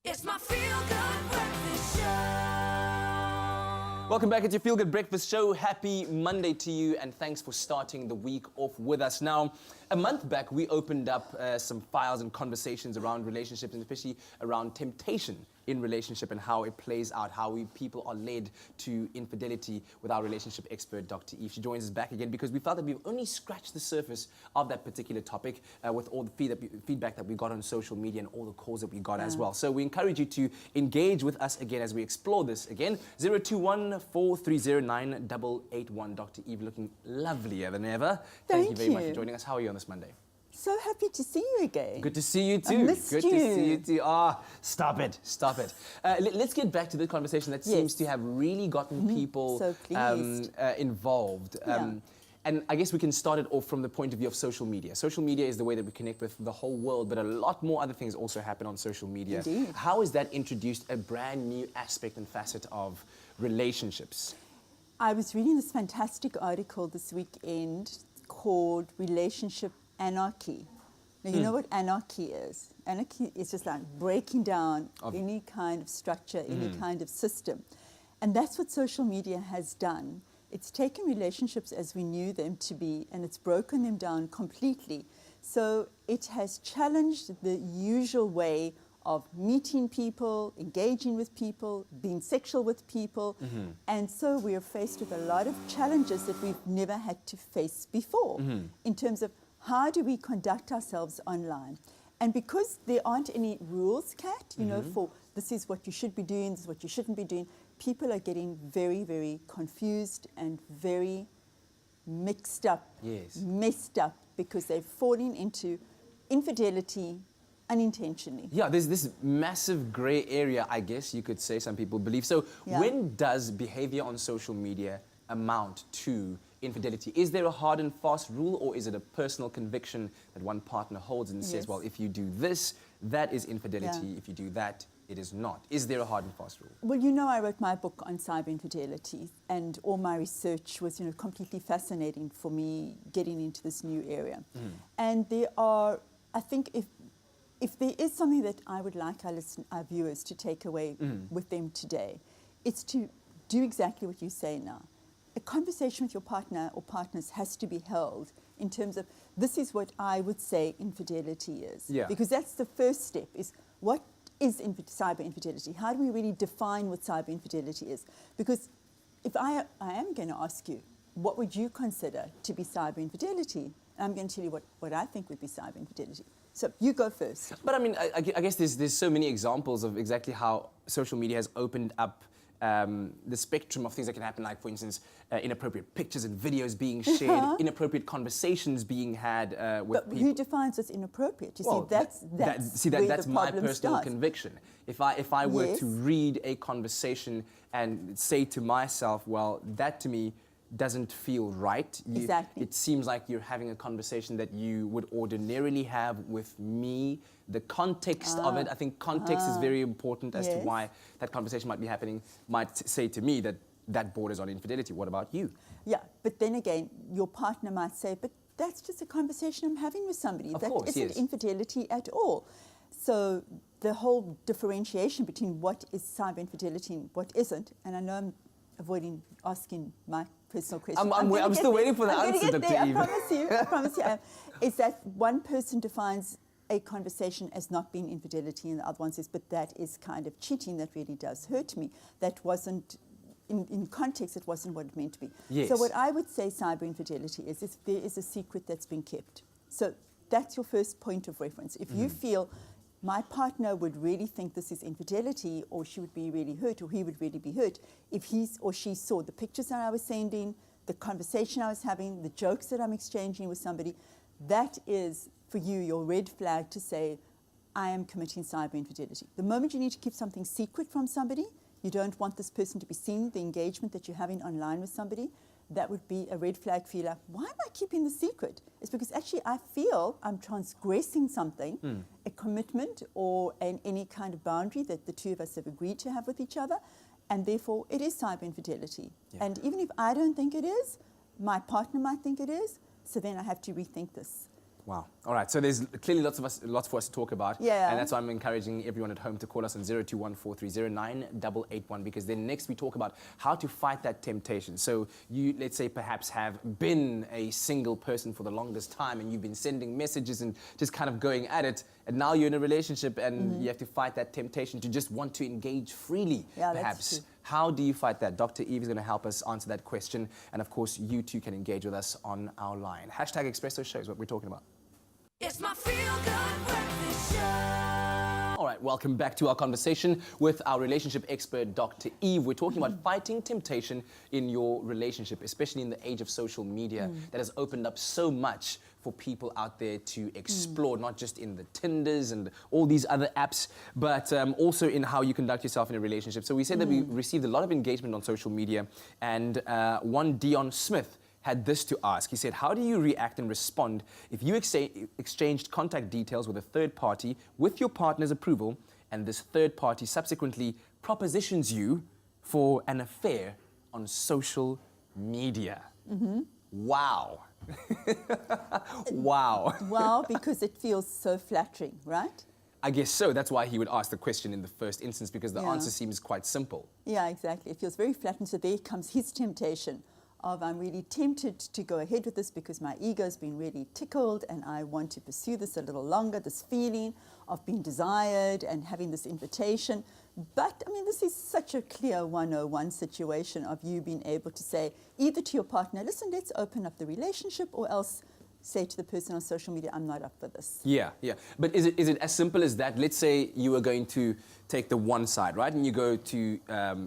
It's my feel-good breakfast show. Welcome back. It's your Feel Good Breakfast Show. Happy Monday to you, and thanks for starting the week off with us. Now, a month back, we opened up some files and conversations around relationships, and especially around temptation in relationship and how it plays out, how people are led to infidelity with our relationship expert, Dr. Eve. She joins us back again because we felt that we've only scratched the surface of that particular topip with all the feedback that we got on social media and all the calls that we got as well. So we encourage you to engage with us again as we explore this again. 021-4309-881. Dr. Eve looking lovelier than ever. Thank you very much for joining us. How are you on this Monday? So happy to see you again. Good to see you too. I missed Good you. to see you too. Ah, stop it, stop it. Let's get back to the conversation that seems to have really gotten people So pleased. involved. And I guess we can start it off from the point of view of social media. Social media is the way that we connect with the whole world, but a lot more other things also happen on social media. Indeed. How has that introduced a brand new aspect and facet of relationships? I was reading this fantastic article this weekend called Relationship Anarchy. Now, you know what anarchy is? Anarchy is just like breaking down any kind of structure, any kind of system. And that's what social media has done. It's taken relationships as we knew them to be, and it's broken them down completely. So it has challenged the usual way of meeting people, engaging with people, being sexual with people. And so we are faced with a lot of challenges that we've never had to face before in terms of how do we conduct ourselves online. And because there aren't any rules, Kat, you know, for this is what you should be doing, this is what you shouldn't be doing, people are getting very, very confused and very mixed up, messed up, because they're falling into infidelity unintentionally. Yeah, there's this massive gray area, I guess you could say, some people believe. So when does behavior on social media amount to infidelity? Is there a hard and fast rule, or is it a personal conviction that one partner holds and says, well, if you do this, that is infidelity. If you do that, it is not. Is there a hard and fast rule? Well, you know, I wrote my book on cyber infidelity, and all my research was, you know, completely fascinating for me getting into this new area. And there are, I think, if there is something that I would like our viewers to take away with them today, it's to do exactly what you say now. A conversation with your partner or partners has to be held in terms of, this is what I would say infidelity is. Because that's the first step, is what is cyber infidelity? How do we really define what cyber infidelity is? Because if I am going to ask you, what would you consider to be cyber infidelity? And I'm going to tell you what I think would be cyber infidelity. So you go first. But I mean, I guess there's so many examples of exactly how social media has opened up the spectrum of things that can happen, like, for instance, inappropriate pictures and videos being shared, inappropriate conversations being had with people. But who defines what's inappropriate? You see, that's my personal conviction. If I were to read a conversation and say to myself, well, that to me doesn't feel right. It seems like you're having a conversation that you would ordinarily have with me. The context of it, I think context is very important as to why that conversation might be happening, might say to me that borders on infidelity. What about you? Yeah, but then again, your partner might say, but that's just a conversation I'm having with somebody. That isn't infidelity at all. So the whole differentiation between what is cyber infidelity and what isn't, and I know I'm avoiding asking my personal question. I'm still waiting for the answer, Dr. Eve. I promise you, is that one person defines a conversation as not being infidelity, and the other one says, but that is kind of cheating, that really does hurt me. That wasn't, in context, it wasn't what it meant to be. So what I would say cyber infidelity is if there is a secret that's been kept. So that's your first point of reference. If you feel my partner would really think this is infidelity, or she would be really hurt, or he would really be hurt, if he or she saw the pictures that I was sending, the conversation I was having, the jokes that I'm exchanging with somebody, that is, for you, your red flag to say, I am committing cyber infidelity. The moment you need to keep something secret from somebody, you don't want this person to be seeing the engagement that you're having online with somebody, that would be a red flag for you. Like, why am I keeping the secret? It's because actually I feel I'm transgressing something, a commitment or any kind of boundary that the two of us have agreed to have with each other, and therefore it is cyber infidelity. And even if I don't think it is, my partner might think it is, so then I have to rethink this. Wow. All right. So there's clearly lots for us to talk about. Yeah. And that's why I'm encouraging everyone at home to call us on 02143098881, because then next we talk about how to fight that temptation. So you, let's say, perhaps have been a single person for the longest time and you've been sending messages and just kind of going at it. And now you're in a relationship and you have to fight that temptation to just want to engage freely, Yeah, that's perhaps. true. How do you fight that? Dr. Eve is going to help us answer that question. And of course, you too can engage with us on our line. Hashtag Expresso Show is what we're talking about. It's my feel-good breakfast show. All right, welcome back to our conversation with our relationship expert, Dr. Eve. We're talking about fighting temptation in your relationship, especially in the age of social media that has opened up so much for people out there to explore, not just in the Tinders and all these other apps, but also in how you conduct yourself in a relationship. So we said that we received a lot of engagement on social media, and one Dion Smith had this to ask. He said, how do you react and respond if you exchanged contact details with a third party with your partner's approval, and this third party subsequently propositions you for an affair on social media? Wow. Wow. Well, because it feels so flattering, right? I guess so. That's why he would ask the question in the first instance, because the Yeah. answer seems quite simple. Yeah, exactly. It feels very flattering. So there comes his temptation of, I'm really tempted to go ahead with this because my ego's been really tickled and I want to pursue this a little longer, this feeling of being desired and having this invitation. But, I mean, this is such a clear 101 situation of you being able to say either to your partner, listen, let's open up the relationship, or else say to the person on social media, I'm not up for this. Yeah, yeah. But is it as simple as that? Let's say you were going to take the one side, right? And you go to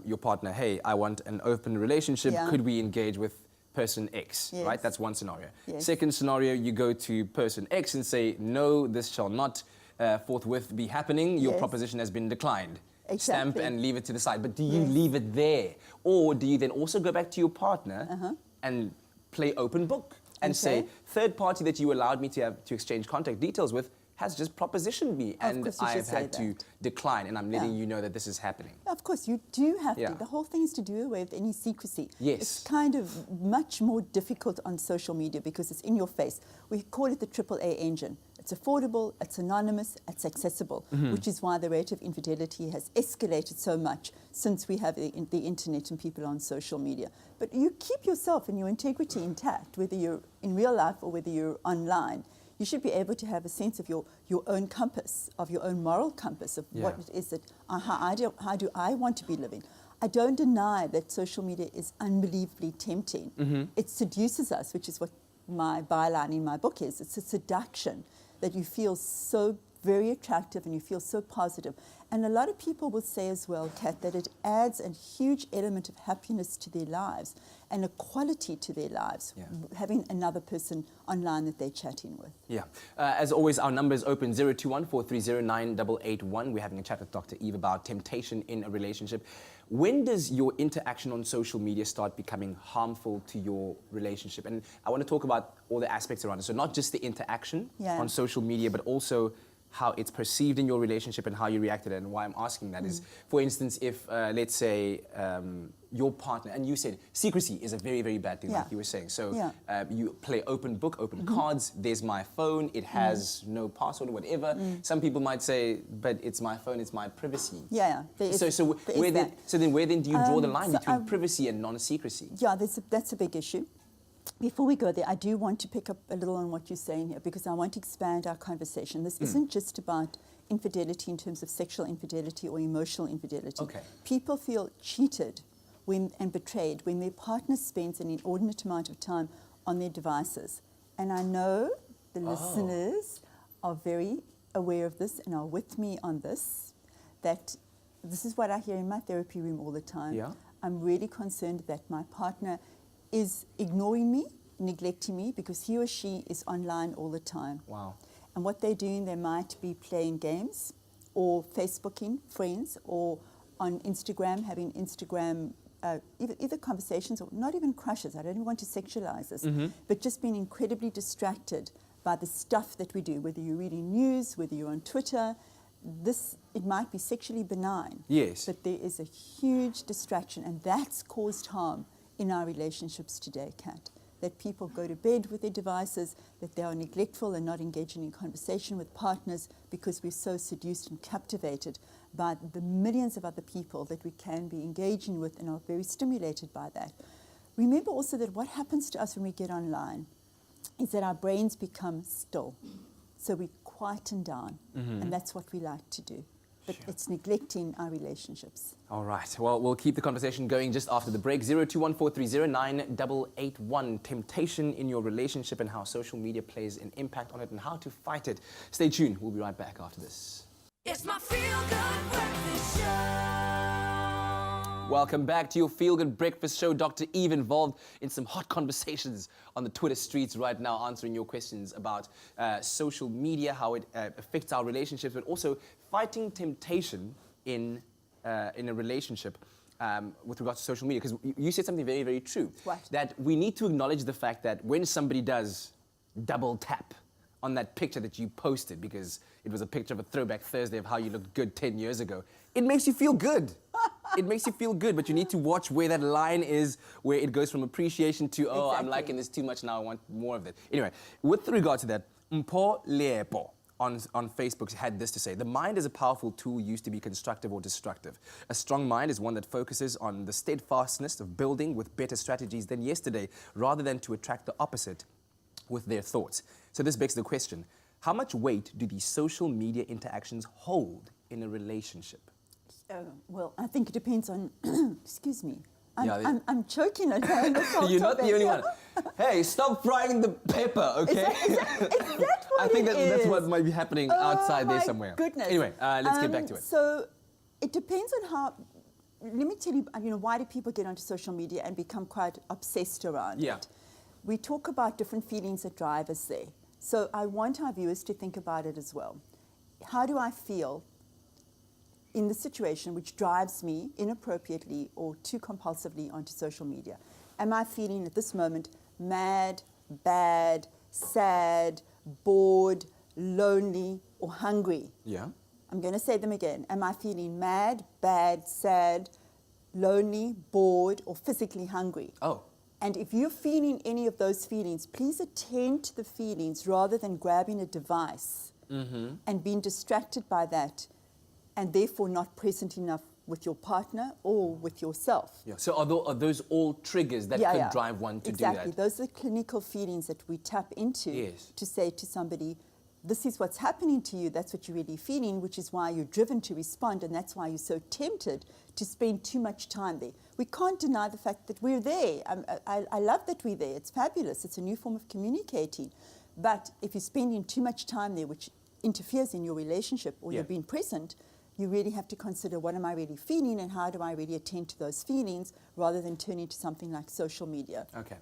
your partner, hey, I want an open relationship. Yeah. Could we engage with person X, Yes. right? That's one scenario. Yes. Second scenario, you go to person X and say, no, this shall not forthwith be happening. Your Yes. proposition has been declined. Exactly. Stamp and leave it to the side. But do you Yes. leave it there? Or do you then also go back to your partner and play open book and say, Okay. third party that you allowed me to exchange contact details with has just propositioned me, and course you should I've say had to that. decline, and I'm letting Yeah. you know that this is happening. Of course, you do have Yeah. to. The whole thing is to do away with any secrecy. Yes. It's kind of much more difficult on social media because it's in your face. We call it the AAA engine. It's affordable, it's anonymous, it's accessible, which is why the rate of infidelity has escalated so much since we have the internet and people on social media. But you keep yourself and your integrity intact, whether you're in real life or whether you're online. You should be able to have a sense of your own compass, of your own moral compass, of what Yeah. it is that, how do I want to be living? I don't deny that social media is unbelievably tempting. It seduces us, which is what my byline in my book is. It's a seduction that you feel so very attractive and you feel so positive. And a lot of people will say as well, Kat, that it adds a huge element of happiness to their lives and a quality to their lives, Yeah. having another person online that they're chatting with. Yeah. As always, our number is open, 02143098881. We're having a chat with Dr. Eve about temptation in a relationship. When does your interaction on social media start becoming harmful to your relationship? And I want to talk about all the aspects around it. So not just the interaction Yeah. on social media, but also how it's perceived in your relationship and how you react to it. And why I'm asking that is, for instance, if, let's say, your partner, and you said secrecy is a very, very bad thing, Yeah. like you were saying. So Yeah. you play open book, open cards, there's my phone, it has no password or whatever. Some people might say, but it's my phone, it's my privacy. Yeah, there is, So there is where then, that. so then where then do you draw the line so between privacy and non-secrecy? Yeah, that's a big issue. Before we go there, I do want to pick up a little on what you're saying here because I want to expand our conversation. This isn't just about infidelity in terms of sexual infidelity or emotional infidelity. Okay. People feel cheated and betrayed when their partner spends an inordinate amount of time on their devices. And I know the listeners are very aware of this and are with me on this, that this is what I hear in my therapy room all the time. Yeah. I'm really concerned that my partner is ignoring me, neglecting me, because he or she is online all the time. Wow. And what they're doing, they might be playing games or Facebooking friends or on Instagram, having Instagram, either conversations or not even crushes. I don't even want to sexualize this, but just being incredibly distracted by the stuff that we do, whether you're reading news, whether you're on Twitter. It might be sexually benign. Yes. But there is a huge distraction, and that's caused harm in our relationships today, Kat. that people go to bed with their devices, that they are neglectful and not engaging in conversation with partners because we're so seduced and captivated by the millions of other people that we can be engaging with and are very stimulated by that. Remember also that what happens to us when we get online is that our brains become still. So we quieten down, and that's what we like to do. But it's neglecting our relationships. All right. Well, we'll keep the conversation going just after the break. 0214309881. Temptation in your relationship and how social media plays an impact on it and how to fight it. Stay tuned. We'll be right back after this. It's my feel-good breakfast show. Welcome back to your Feel Good Breakfast Show. Dr. Eve involved in some hot conversations on the Twitter streets right now, answering your questions about social media, how it affects our relationships, but also fighting temptation in a relationship with regards to social media. Because you said something very, very true. What? That we need to acknowledge the fact that when somebody does double tap on that picture that you posted, because it was a picture of a throwback Thursday of how you looked good 10 years ago, it makes you feel good. It makes you feel good, but you need to watch where that line is, where it goes from appreciation to, oh, I'm liking this too much now, I want more of it. Anyway, with regard to that, Mpo Lepo on Facebook had this to say: the mind is a powerful tool used to be constructive or destructive. A strong mind is one that focuses on the steadfastness of building with better strategies than yesterday, rather than to attract the opposite with their thoughts. So this begs the question, how much weight do these social media interactions hold in a relationship? Well, I think it depends on, excuse me, Yeah, I'm choking on this whole You're not the topic. only one. Hey, stop frying the pepper, okay? Is that what I think it that's is? what might be happening outside there my somewhere. Goodness. Anyway, let's get back to it. So it depends on how. Let me tell you, why do people get onto social media and become quite obsessed around Yeah. it? We talk about different feelings that drive us there. So I want our viewers to think about it as well. How do I feel in the situation which drives me inappropriately or too compulsively onto social media? Am I feeling at this moment mad, bad, sad, bored, lonely, or hungry? Yeah. I'm going to say them again. Am I feeling mad, bad, sad, lonely, bored, or physically hungry? Oh. And if you're feeling any of those feelings, please attend to the feelings rather than grabbing a device and being distracted by that, and therefore not present enough with your partner or with yourself. Yeah. So are those all triggers that could drive one to do that? Exactly. Those are the clinical feelings that we tap into Yes. to say to somebody, this is what's happening to you, that's what you're really feeling, which is why you're driven to respond, and that's why you're so tempted to spend too much time there. We can't deny the fact that we're there. I love that we're there. It's fabulous. It's a new form of communicating. But if you're spending too much time there, which interferes in your relationship, or you're being present, you really have to consider, what am I really feeling and how do I really attend to those feelings, rather than turning to something like social media. Okay.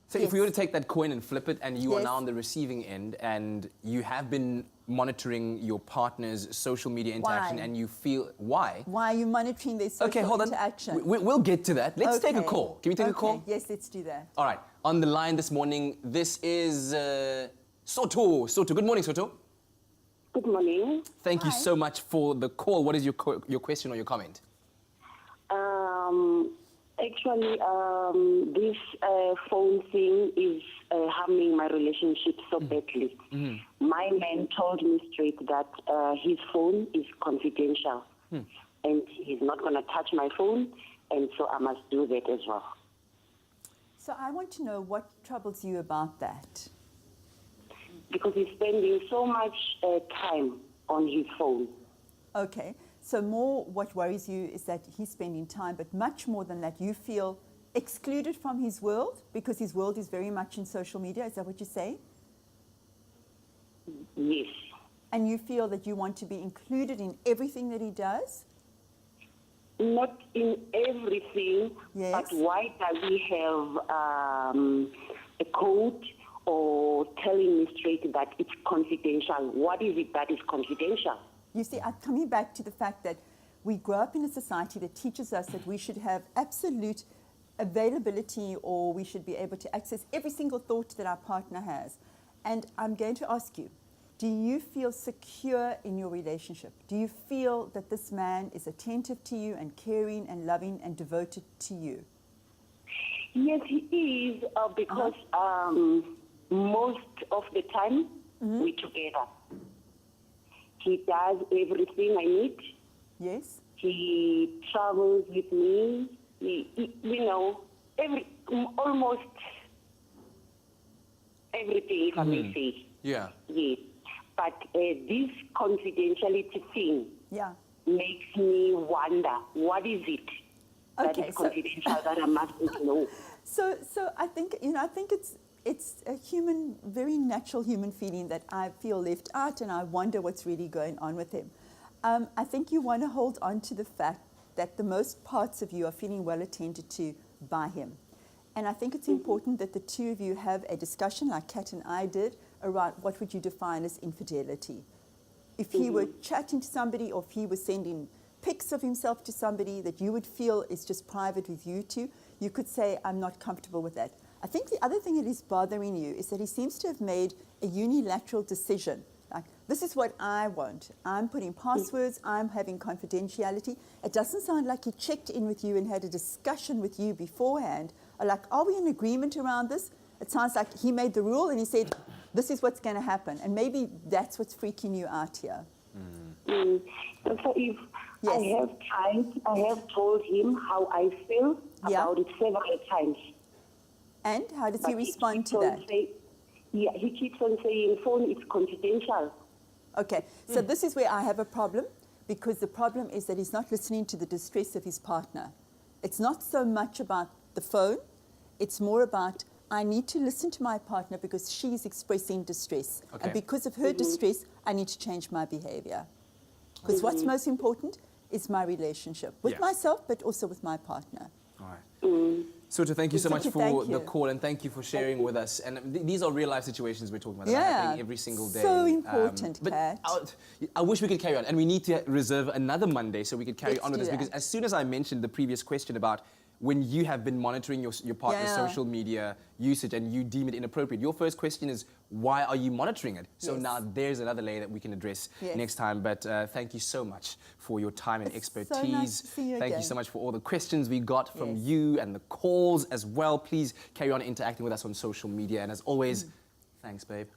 So if we were to take that coin and flip it, and you are now on the receiving end, and you have been monitoring your partner's social media interaction, and you feel, why? Why are you monitoring their social interaction? Okay, hold on. We'll get to that. Let's take a call. Can we take a call? Yes, let's do that. All right. On the line this morning, this is Soto. Soto. Good morning, Soto. Good morning. Thank you so much for the call. What is your question or your comment? Actually, this phone thing is harming my relationship so badly. My man told me straight that his phone is confidential, and he's not going to touch my phone, and so I must do that as well. So I want to know what troubles you about that. Because he's spending so much time on his phone. Okay. So more what worries you is that he's spending time, but much more than that, you feel excluded from his world because his world is very much in social media. Is that what you say? Yes. And you feel that you want to be included in everything that he does? Not in everything, Yes. but why does he have a code or telling me straight that it's confidential? What is it that is confidential? You see, I'm coming back to the fact that we grow up in a society that teaches us that we should have absolute availability, or we should be able to access every single thought that our partner has. And I'm going to ask you, do you feel secure in your relationship? Do you feel that this man is attentive to you and caring and loving and devoted to you? Yes, he is, because most of the time we're together. He does everything I need. Yes. He travels with me. Almost everything, if I may say. Yeah. Yes. But this confidentiality thing Yeah. makes me wonder, what is it that Okay, is so- confidential that I mustn't know? So I think it's a very natural human feeling that I feel left out and I wonder what's really going on with him. I think you want to hold on to the fact that the most parts of you are feeling well attended to by him. And I think it's important that the two of you have a discussion like Kat and I did around what would you define as infidelity. If he were chatting to somebody or if he was sending pics of himself to somebody that you would feel is just private with you two, you could say, I'm not comfortable with that. I think the other thing that is bothering you is that he seems to have made a unilateral decision. Like, this is what I want. I'm putting passwords, I'm having confidentiality. It doesn't sound like he checked in with you and had a discussion with you beforehand. Or like, are we in agreement around this? It sounds like he made the rule and he said, this is what's going to happen. And maybe that's what's freaking you out here. So if Yes. I have told him how I feel Yeah. about it several times. And how does he But respond keeps to on that? he keeps on saying, phone is confidential. Okay, so this is where I have a problem, because the problem is that he's not listening to the distress of his partner. It's not so much about the phone, it's more about, I need to listen to my partner because she's expressing distress. Okay. And because of her distress, I need to change my behavior. Because what's most important is my relationship with Yeah. myself, but also with my partner. All right. Suta, thank you so much Suta, for thank the you. call and thank you for sharing with us. And these are real life situations we're talking about that are Yeah, happening every single day. so important, but Kat. I wish we could carry on, and we need to reserve another Monday so we could carry Let's on with do this, because that. as soon as I mentioned the previous question about when you have been monitoring your partner's Yeah. social media usage and you deem it inappropriate, your first question is, why are you monitoring it? So Yes. now there's another layer that we can address Yes. next time. But thank you so much for your time and It's so expertise. nice to see you Thank you again. so much for all the questions we got from Yes. you and the calls as well. Please carry on interacting with us on social media. And as always, thanks, babe.